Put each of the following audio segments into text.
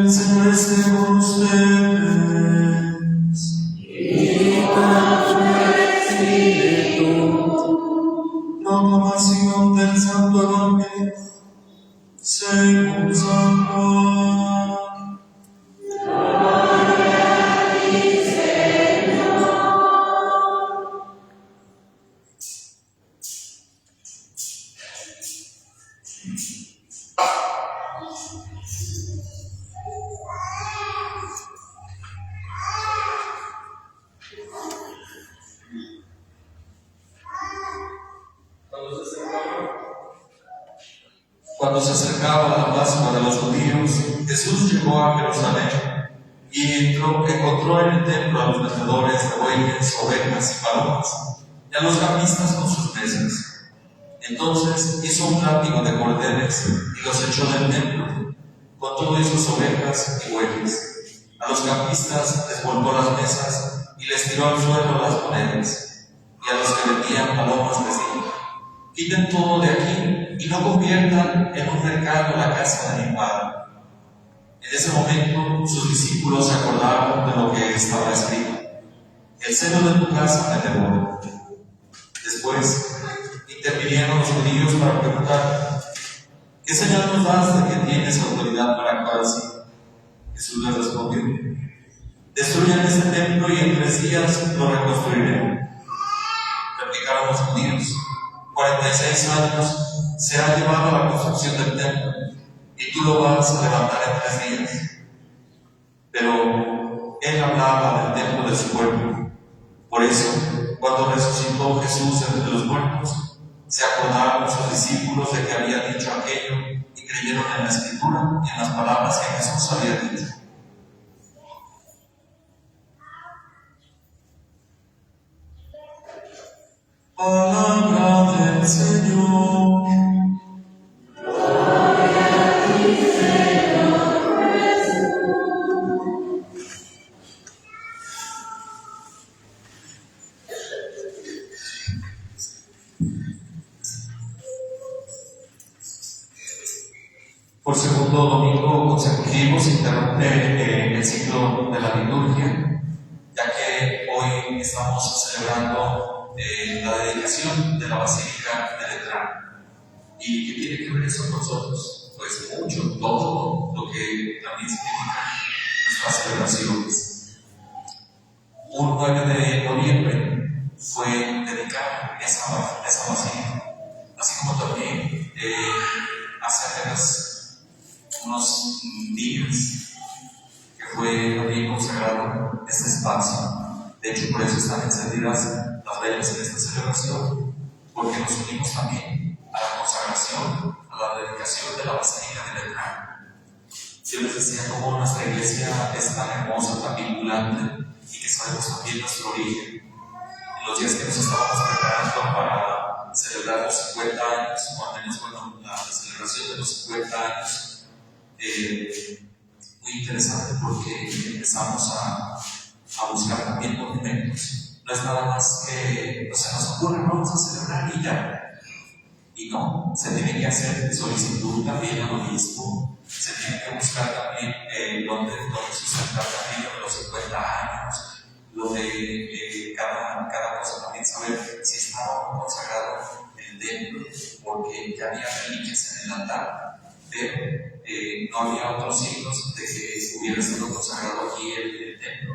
El Señor esté con ustedes. Y con su espíritu. Proclamación del Santo Evangelio según San Juan. Cuando se acercaba la Pascua de los judíos, Jesús llegó a Jerusalén y encontró en el templo a los vendedores de bueyes, ovejas y palomas, y a los cambistas con sus mesas. Entonces hizo un látigo de cordeles y los echó del templo, con todo y sus ovejas y bueyes. A los cambistas les volcó las mesas y les tiró al suelo las monedas, y a los que vendían palomas les dijo: quiten todo de aquí y no conviertan en un mercado la casa de mi Padre. En ese momento sus discípulos se acordaron de lo que estaba escrito: el seno de tu casa me devora. Después intervinieron los judíos para preguntar: ¿qué señal nos das de que tienes autoridad para actuar así? Jesús les respondió: destruyan este templo y en 3 días lo reconstruiré. Replicaron los judíos: 46 años se ha llevado a la construcción del templo, y tú lo vas a levantar en 3 días. Pero él hablaba del templo de su cuerpo. Por eso, cuando resucitó Jesús entre los muertos, se acordaron sus discípulos de que había dicho aquello y creyeron en la Escritura y en las palabras que Jesús había dicho. Palabra del Señor. Gloria a ti, Señor Jesús. Por segundo domingo consecutivo se interrumpe el ciclo de la liturgia, ya que hoy estamos celebrando la dedicación de la Basílica de Letrán. ¿Y qué tiene que ver eso con nosotros? Pues mucho, todo lo que también significan nuestras celebraciones. Un 9 de noviembre fue dedicada esa basílica, así como también hace apenas unos días que fue también consagrado este espacio. De hecho, por eso están encendidas las velas en esta celebración, porque nos unimos también a la consagración, a la dedicación de la Basílica de Letrán. Yo les decía cómo nuestra iglesia es tan hermosa, tan vinculante, y que sabemos también nuestro origen. En los días que nos estábamos preparando para celebrar los 50 años, o al menos, la celebración de los 50 años, muy interesante porque empezamos a buscar también documentos. No es nada más que se nos ocurre, vamos a celebrar y ya. Y no, se tiene que hacer solicitud también al obispo, se tiene que buscar también dónde sustentar también los 50 años, lo de cada cosa también, saber si estaba consagrado el templo, porque ya había reliquias en el altar, pero no había otros signos de que hubiera sido consagrado aquí el templo.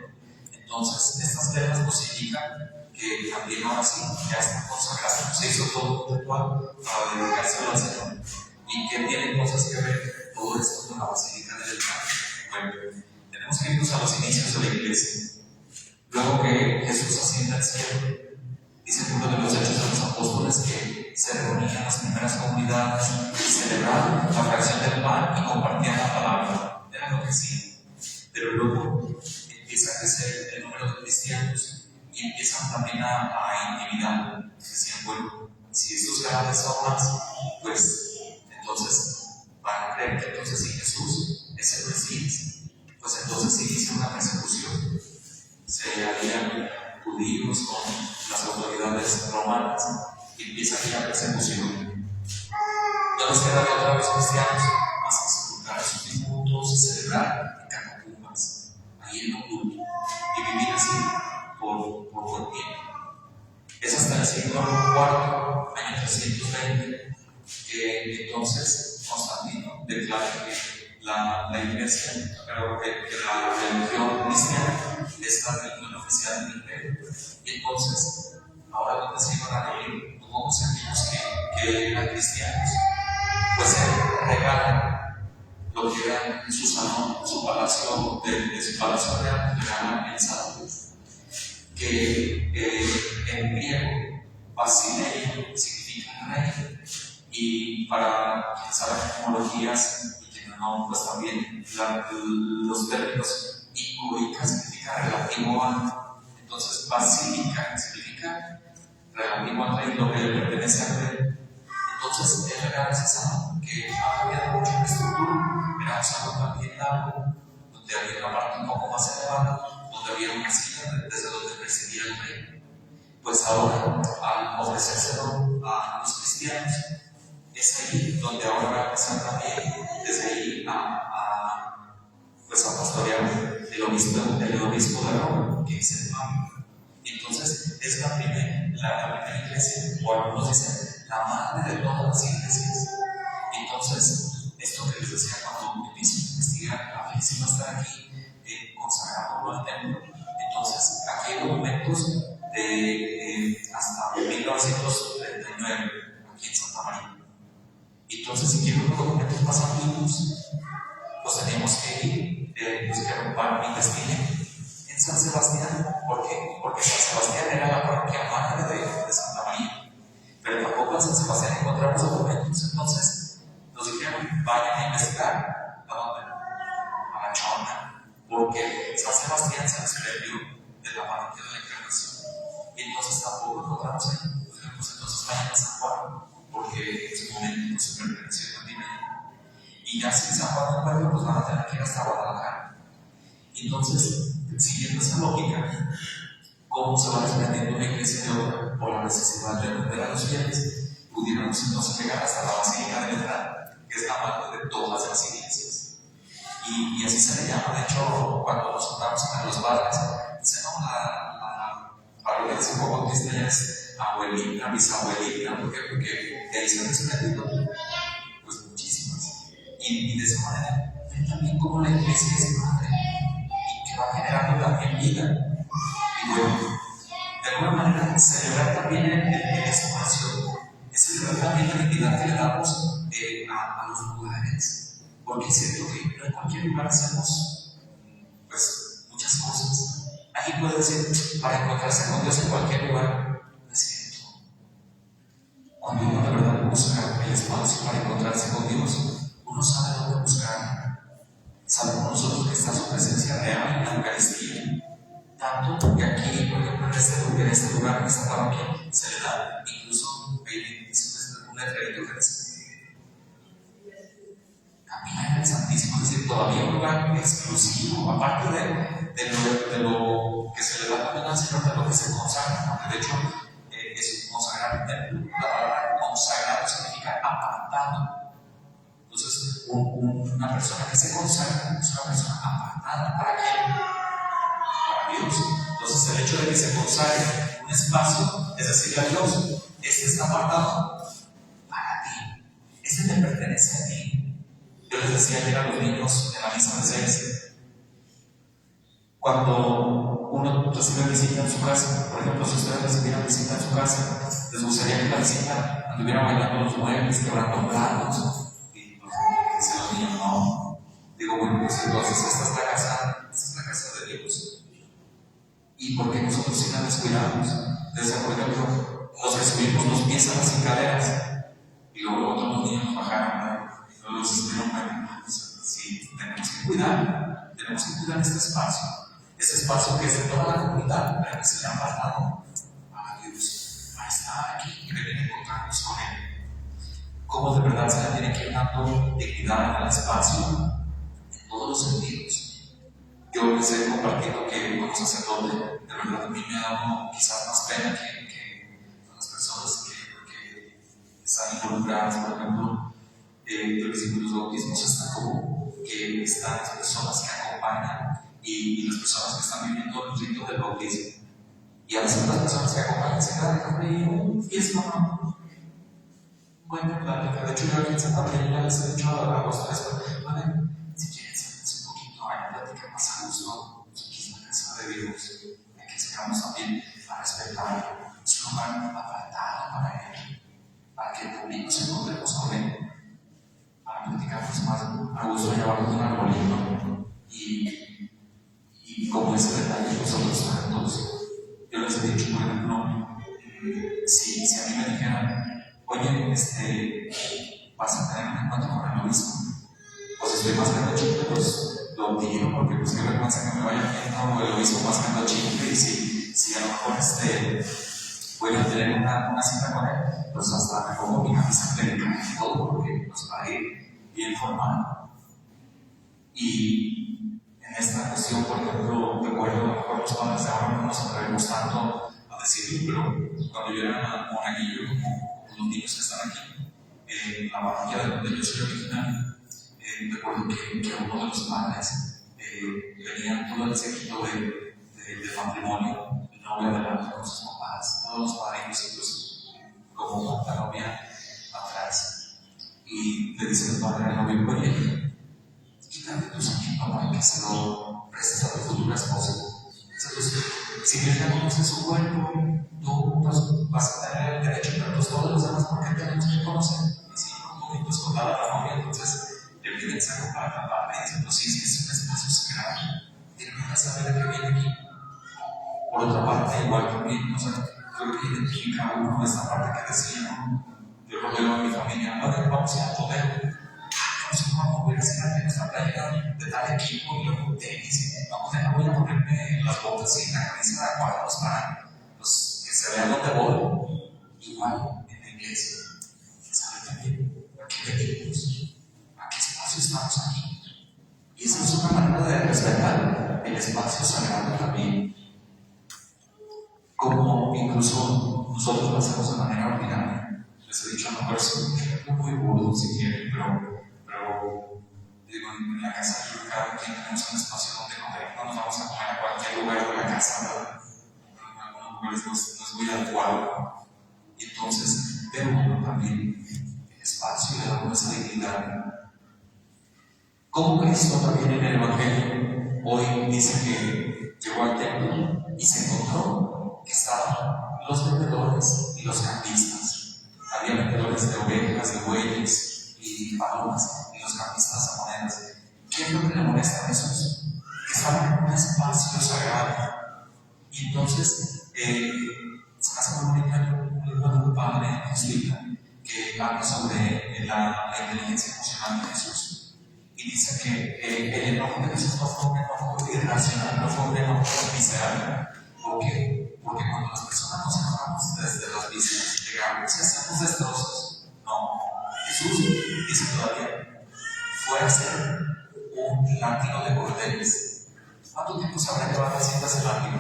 Entonces, estas velas nos indican que también ahora sí ya está consagrado, se hizo todo un ritual para dedicárselo al Señor. ¿Y que tiene cosas que ver todo esto con la Basílica de Letrán? Bueno, tenemos que irnos a los inicios de la iglesia. Luego que Jesús asciende al cielo, dice el libro de los Hechos de los Apóstoles que se reunían las primeras comunidades y celebraban la fracción del pan y compartían la palabra. Era lo que hacían. Pero luego empieza a crecer el número de cristianos y empiezan también a intimidar. Decían, bueno, si estos canales son más, pues entonces van a creer que entonces sí Jesús es el Mesías. Pues entonces se inicia una persecución. Se alían judíos con las autoridades romanas y empieza aquella persecución. No les queda de otra vez cristianos más que sepultar a sus difuntos y celebrar en el siglo IV, año 320, que entonces Constantino declara que la iglesia, pero que la religión cristiana es la religión oficial del imperio. Y entonces, ahora donde se iban a reunir todos aquellos que eran cristianos, pues se regalan lo que era en su salón, su palacio, de su palacio real, regalan el salón, que en griego, Basileia significa rey, y para quien sabe etimologías y quien no, pues también los términos icoica significa relativo a, entonces basílica significa relativo al rey, lo que le pertenece al rey. Entonces él regala ese salón que ha cambiado mucho en la estructura. Era un salón también largo, donde había una parte un poco más elevada, donde había una silla desde donde presidía el rey. Pues ahora, al ofrecérselo a los cristianos, es ahí donde ahora va a empezar también, desde ahí pues a pastorear el obispo de Roma, que es el Papa. Entonces, es la primera iglesia, o algunos dicen, la madre de todas las iglesias. Entonces, esto que les decía, cuando empiezo a investigar, a ver si va a estar aquí consagrado al templo. Entonces, aquí hay documentos de hasta 1939, aquí en Santa María. Entonces, si quiero los documentos más antiguos, pues teníamos que ir, pues que investigar en San Sebastián. ¿Por qué? Porque San Sebastián era la parroquia madre de Santa María. Pero tampoco en San Sebastián encontramos documentos. Entonces nos dijeron, vayan a investigar. ¿A dónde? A la Chona. Porque San Sebastián se desprendió de la parroquia de la Encarnación. Y entonces tampoco encontramos ahí. Pues entonces vayan a San Juan, porque en su momento no se perteneció también ahí. Y ya sin San Juan del Pueblo, pues van a tener que ir hasta Guadalajara. Entonces, siguiendo esa lógica, ¿cómo se va desprendiendo una iglesia de otra por la necesidad de atender a los fieles? Pudiéramos entonces llegar hasta la Basílica de Letrán, que es la madre de todas las iglesias. Y así se le llama. De hecho, cuando nos juntamos con los padres, se llama la parodia de San Juan Bautista, ya es abuelita, bisabuelita, porque de ahí se han desprendido pues muchísimas. Y de esa manera, ven también como la iglesia es madre y que va generando también vida. Y bueno, de alguna manera, celebrar también el espacio es celebrar también la dignidad que le damos a los lugares, porque es cierto que no en cualquier lugar hacemos pues muchas cosas. Alguien puede decir, para encontrarse con Dios en cualquier lugar, no es cierto. Cuando uno de verdad busca el espacio para encontrarse con Dios, uno sabe dónde buscar. Sabemos nosotros que está su presencia real en la Eucaristía. Tanto que aquí, por ejemplo, en este lugar, en esta parroquia, se le da incluso un letrerito que dice caminar en el Santísimo, es decir, todavía un lugar exclusivo, aparte de lo que se le da también al Señor, de lo que se consagra, porque de hecho es consagrar el templo. La palabra consagrado significa apartado. Entonces, una persona que se consagra es una persona apartada. ¿Para quién? Para Dios. Entonces, el hecho de que se consagre un espacio es decirle a Dios, este está apartado para ti, este te pertenece a ti. Yo les decía ayer a los niños en la misa de 6, cuando uno recibe visita en su casa, por ejemplo, si ustedes recibieran visita en su casa, les gustaría que la visita anduviera bailando los muebles, quebrando platos. Y pues, dicen los niños, no. Digo, bueno, pues entonces esta es la casa de Dios. ¿Y por qué nosotros sí la descuidamos? Desde, por ejemplo, nos recibimos los pies a las escaleras y luego otros niños nos bajaron, y luego los estuvieron bailando. Sí, tenemos que cuidar este espacio. Ese espacio que es de toda la comunidad, pero que se le ha apartado a Dios, a estar aquí y venir a encontrarnos con Él. Cómo de verdad se le tiene que ir dando dignidad al espacio en todos los sentidos. Yo les he compartido que como sacerdote, de verdad a mí me ha dado quizás más pena que a las personas que están involucradas, por ejemplo, yo les digo, los bautismos están como que están las personas que acompañan y las personas que están viviendo el rito del bautismo. Y a veces las personas que acompañan se quedan con y es como bueno, plática. De hecho, yo aquí en Santa María les he dicho a los tres, bueno, si quieren saberse un poquito, hay una plática más a gusto, aquí es la casa de Dios, hay que enseñarnos también a respetar su lugar apartado para Él, para que el público se encontremos con Él, para platicarnos más a gusto, llevarnos un arbolito y como ese detalle nosotros tantos. Yo les he dicho, por ejemplo, si a mí me dijeran, oye, vas a tener un encuentro con el obispo, pues estoy mascando chicle, pues lo tiro, porque pues qué vergüenza que me vaya viendo el obispo mascando chicle, y si a lo mejor voy a tener una cita con él, pues hasta me pongo mi camisa clerical y todo, porque pues para ir bien formal. Y en esta cuestión, por ejemplo, recuerdo, a lo mejor los padres de ahora no nos atrevemos tanto a decirlo, pero cuando yo era monaguillo, como los niños que están aquí, en la parroquia de donde yo soy originario, recuerdo que uno de los padres venía todo el séquito de matrimonio, el novio adelante con sus papás, todos los padrinos, incluso como la novia atrás. Y le dice el padre al novio, oye, quítate tu saquito para que se lo prestes a tu futura esposa. Entonces, si él ya conoce su cuerpo, tú pues, vas a tener el derecho, pero pues todos los demás, ¿por qué tenemos que conocer? Y si un poquito escondada la novia, entonces le piden el saco para tapar. Y dicen, pues sí, es un espacio sagrado, tienen que saber de qué viene aquí. Por otra parte, igual también, o sea, creo que identifica uno esta parte que decía, ¿no? Yo lo veo en mi familia, vamos a ir a poder. Vamos a poder hacer esta playera de tal equipo y luego tenis. Voy a ponerme las botas y la camisa de cuadros para pues, que se vea dónde voy. Igual en la iglesia. ¿Sabe también a qué venimos? ¿A qué espacio estamos aquí? Y esa es una manera de respetar el espacio sagrado también. Como incluso nosotros lo hacemos de manera ordinaria. Les he dicho, no, pero es un ejemplo muy burdo si quieren, pero digo, en la casa de cada quien tenemos un espacio donde comer, no nos vamos a comer a cualquier lugar de la casa, ¿verdad? En algunos lugares no es muy adecuado. Y entonces, pero uno también el espacio le da esa dignidad. Como Cristo también en el Evangelio hoy dice que llegó al templo y se encontró que estaban los vendedores y los cambistas. Había vendedores de ovejas, de bueyes y palomas, y los cambistas de monedas. ¿Qué es lo que le molesta a Jesús? Que estaban en un espacio sagrado. Y entonces, se me hace muy bonito un libro de un padre jesuita que habla sobre la inteligencia emocional de Jesús. Y dice que el enojo de Jesús no fue un enojo irracional, no fue un enojo visceral. ¿Por qué? Porque cuando las personas nos enojamos desde las vísceras, llegamos y hacemos destrozos. No, Jesús dice todavía, fue a hacer un látigo de cordeles. ¿Cuánto tiempo se habrá llevado haciendo ese látigo?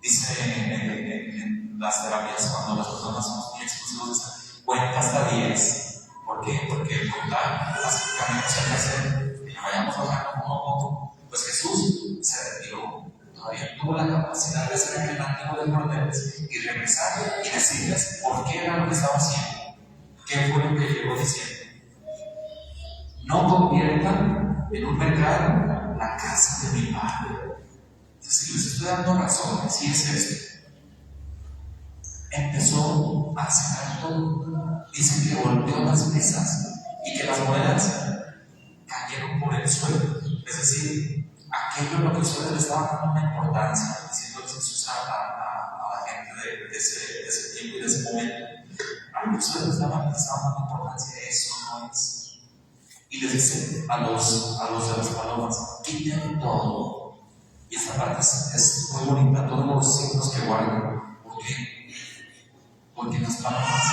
Dice en las terapias, cuando las personas somos muy explosivos, cuenta hasta 10. ¿Por qué? Porque contar hace un camino se hace hacer que vayamos bajando poco a poco. Pues Jesús se retiró, todavía tuvo la capacidad de hacer el látigo de cordeles y regresar y decirles por qué era lo que estaba haciendo, qué fue lo que llegó diciendo. No conviertan en un mercado la casa de mi padre. Si les estoy dando razones, y es esto. Empezó a sacar todo. Dice que golpeó las mesas y que las monedas cayeron por el suelo. Es decir, aquello a lo que ustedes le estaban dando una importancia, diciéndoles Jesús a la gente de ese tiempo y de ese momento. A lo que ustedes le estaban dando importancia, eso no es. Y les dice a los de las palomas, quiten todo. Y esta parte es muy bonita, todos los signos que guardan. ¿Por qué? Porque las palomas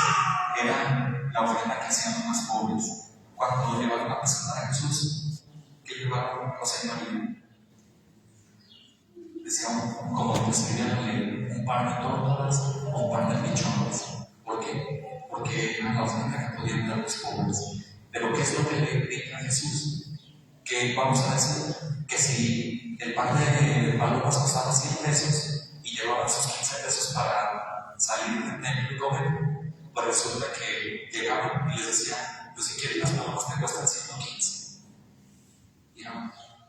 eran la ofrenda que hacían los más pobres. Cuando llevaron a presentar a Jesús, que llevaron los señores, decían, como describían un par de tortas o un par de pichones. ¿Por qué? Porque era la ofrenda que podían dar los pobres. Pero ¿qué es lo que le grita a Jesús? Que vamos a decir que si el par de palomas costaba 100 pesos y llevaban sus 15 pesos para salir del templo y comer, pues resulta que llegaban y les decían, pues si quieres las palomas te cuestan 115. Y era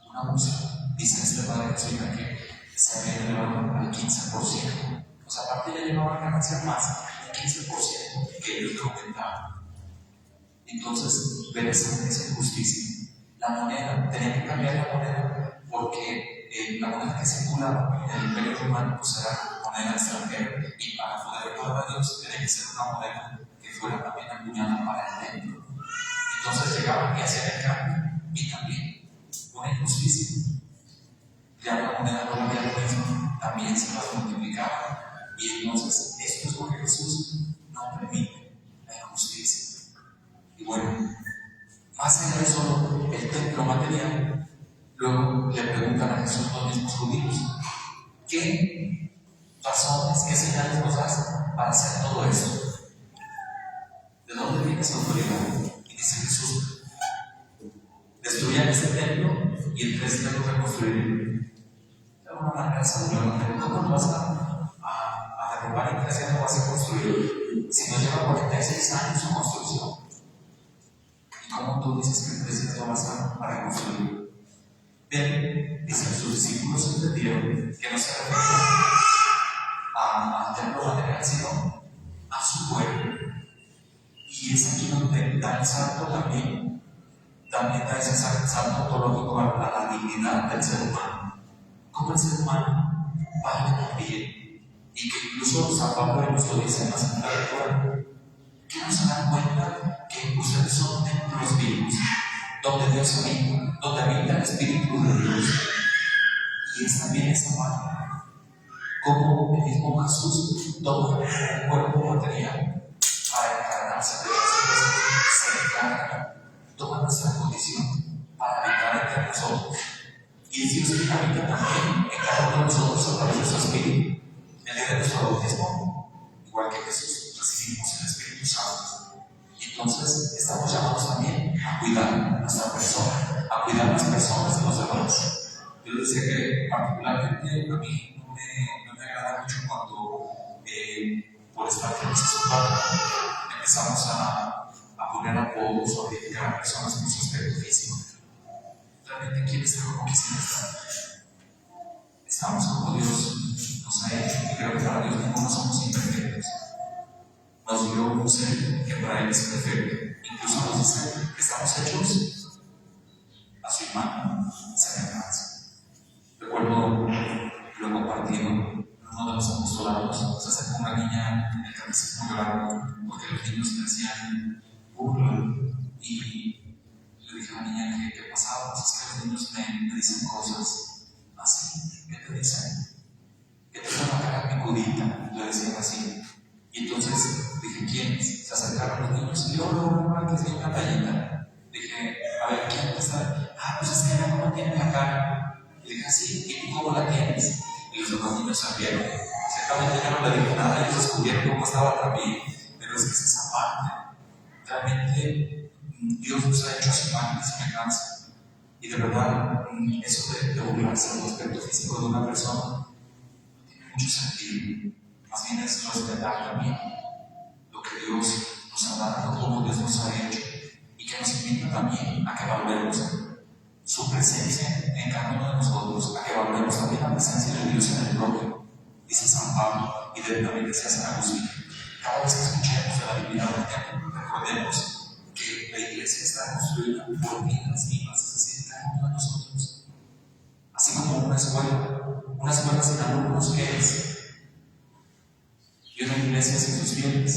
una abuso. Dice este padre jesuita que se había elevado al 15%. O sea, aparte ya llevaban ganancias más del 15% que ellos comentaban. Entonces, ver esa injusticia. La moneda, tenía que cambiar la moneda porque la moneda que circulaba en el Imperio Romano pues era moneda extranjera y para poder recordar a Dios tenía que ser una moneda que fuera también acuñada para el templo. Entonces llegaban y hacían el cambio y también una injusticia. Ya la moneda no valía lo mismo, también se las multiplicaba. Y entonces esto es lo que Jesús no permite, la injusticia. Y bueno, más allá de solo el templo material, luego le preguntan a Jesús los mismos judíos, ¿qué razones, qué señales nos das para hacer todo esto? ¿De dónde viene esa autoridad? Y dice Jesús, destruyan este templo y en 3 días lo reconstruiré. De alguna manera se volvió, ¿cómo lo vas a derrumbar en 3 días lo vas a construir? Si no lleva 46 años su construcción. ¿Y cómo tú dices que en 3 días lo vas a reconstruir? Bien, dicen sus discípulos entendieron que no se refiere al templo material, sino a su pueblo. Y es aquí donde da el salto también da ese salto ontológico a la dignidad del ser humano. Como el ser humano vale también, y que incluso San Pablo nos lo dice en la Santa Lectura, que no se dan cuenta que ustedes son templos vivos, donde Dios habita, donde habita el Espíritu de Dios. Y es también esa parte, como el mismo Jesús toma un cuerpo material para encarnarse de nosotros, se encarna, toma nuestra condición para habitar entre nosotros. Y es Dios que habita también en cada uno de nosotros a través de su Espíritu. El día de nuestro bautismo, igual que Jesús, recibimos el Espíritu Santo. Y entonces estamos llamados también a cuidar nuestra persona, a cuidar las personas de los demás. Yo les decía que particularmente a mí no me agrada mucho cuando por estar en esa empezamos a poner apodos o a criticar a personas por su aspecto físico. Realmente, ¿quién está como quisiera estar? Estamos como Dios nos ha hecho, y creo que para Dios ninguno somos imperfectos. Nos dio un ser que para Él es perfecto. Incluso nos dice que estamos hechos a su imagen y semejanza. Recuerdo lo compartido en uno de los apostolados. Se acercó una niña en el catecismo grabado porque los niños le hacían burla y le dije a la niña que pasaba. Pues es que los niños me dicen cosas así. ¿Qué te dicen? Que te van a cagar picudita, le decían así. Y entonces dije, ¿quiénes? Se acercaron los niños y yo, no, que es una tallita. Dije, a ver, ¿quién está? Pues es que ella no tiene la cara. Y dije, así, ¿y tú cómo la tienes? Y los demás niños sabieron. Ciertamente yo no le dije nada, ellos descubrieron cómo estaba también. Pero es que es esa parte. Realmente, Dios nos ha hecho a su imagen y semejanza. Y de verdad, eso de burlarse del aspecto físico de una persona no tiene mucho sentido. Más bien es respetar también lo que Dios nos ha dado, como Dios nos ha hecho, y que nos invita también a que valoremos su presencia en cada uno de nosotros, a que valoremos también la presencia de Dios en el propio. Dice San Pablo, y directamente decía San Agustín, cada vez que escuchemos de la divinidad del templo, recordemos que la iglesia está construida por vidas vivas, es decir, cada uno de nosotros. Así como una escuela sin alumnos, ¿qué es? Y una iglesia sin sus fieles.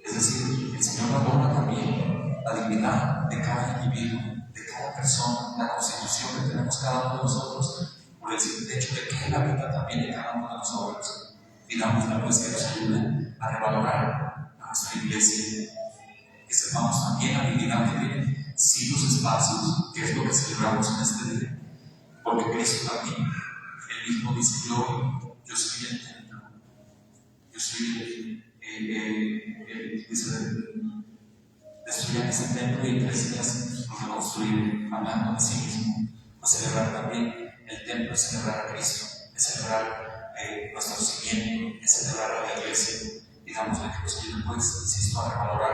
Es decir, el Señor valora también la dignidad de cada individuo, de cada persona, la constitución que tenemos cada uno de nosotros, por el simple hecho de que Él habita también en cada uno de nosotros. Pidámosle pues que nos ayude a revalorar a nuestra iglesia, que sepamos también la dignidad que tienen sin los espacios, que es lo que celebramos en este día, porque Cristo también, Él mismo dice, yo soy el templo. Yo soy destruyan ese templo y en 3 días lo reconstruiré, hablando de sí mismo. Pues celebrar también el templo es celebrar a Cristo, es celebrar nuestro nacimiento, es celebrar a la iglesia. Digámosle que nos ayude, pues, insisto, a revalorar